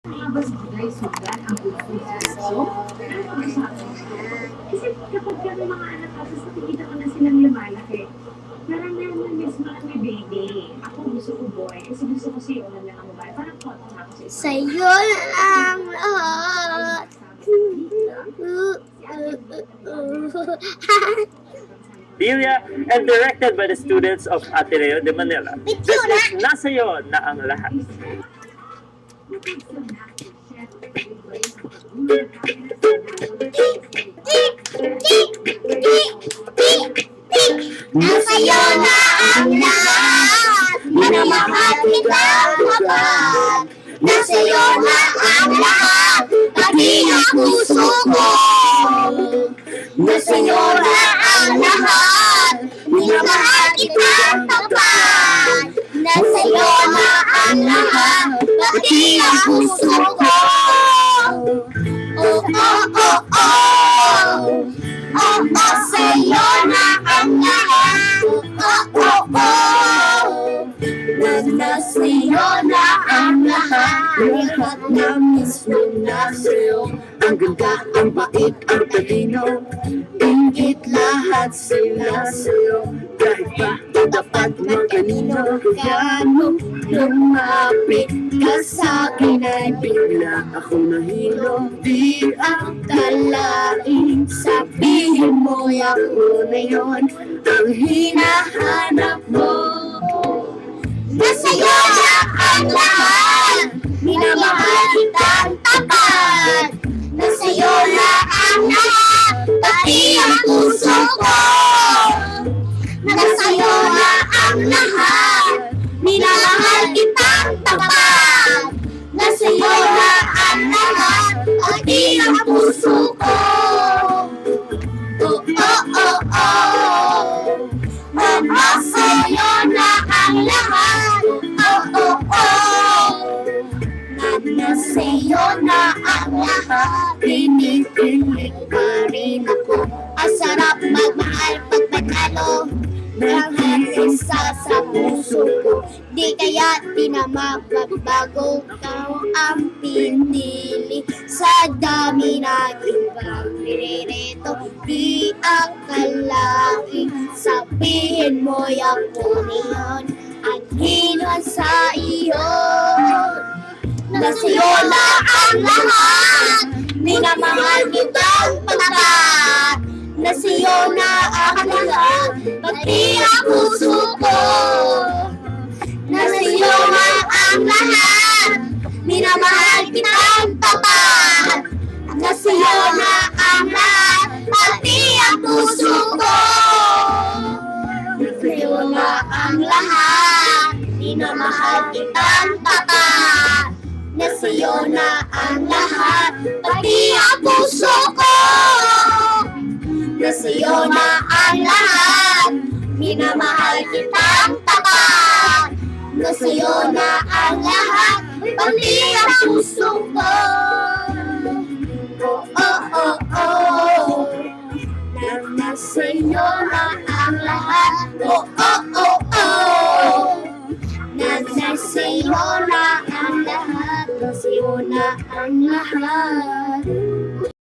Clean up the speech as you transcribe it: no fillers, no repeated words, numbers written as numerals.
Habang bagay sugat ang puso sa puso, pero pag-usapan siya. Kasi kapag ka may mga anak kasi sa tingin ako na silang lumalaki, parang na-miss mo lang may baby. Ako gusto ko boy, kasi gusto ko siya lang ang babae. Parang kot na ako sa Sa'yo ang lahat. Delia and directed by the students of Ateneo de Manila. This is Nasayo na ang lahat. Nasa'yo na ang lahat. Minamahal kita kapag. Nasa'yo na ang lahat. Pati ang puso ko. Nasa'yo na ang lahat. Minamahal kita kapag. Nasa'yo na ang lahat. Pati ang puso ko. Oh, oh, oh, oh. Oh, oh, sa'yo na ang lahat. Oh, oh, oh. Nasa'yo na ang lahat. Lahat na mismo nasa'yo. Ang ganda, ang bait, ang talino. Ingit lahat sila sa'yo. Kahit pa dapat ng kanino. Kaya nung lumapit ka sa'kin ay bigla ako nahilo. Di ang Talaing sabihin mo'y ako na yun ang hinahanap mo. Nasa'yo na ang lahat. Minamahal kitang tapat. Nasa'yo na ang lahat. Pati ang puso ko. Nasa'yo na ang lahat. Minamahal kitang tapat. Nasa'yo na ang lahat. Pati ang puso ko. Oh, oh, oh, oh. Nasa'yo na ang lahat. Oh, oh, oh. Nasa'yo na ang lahat. Pinipilit ka rin ako. Ang sarap magmahal pag panalo. Lahat isa sa puso ko. Di kaya di na magbabago. Ikaw ang pinili. Sa dami na ibang nirito. Di akalaing sabihin mo'y ako niyon. At hinuan sa iyo. Nasa'yo na ang lahat. Minamahal kitang pagkat. Nasa'yo na ang lahat. Pati ang puso ko. Nasa'yo na ang lahat. Minamahal kitang tapat. Nasa'yo na ang lahat. Pati ang puso ko. Nasa'yo na ang lahat. Minamahal kitang tapat. Nasa'yo na ang lahat. Pati ang puso ko. Nasa'yo na ang lahat. Minamahal kitang tapat. Nasa'yo na ang lahat. Pati ang puso ko. Oh, oh, oh, oh. Nasa'yo na ang lahat. Oh, oh, oh, oh. Nasa'yo na ang lahat. Nasa'yo na ang lahat.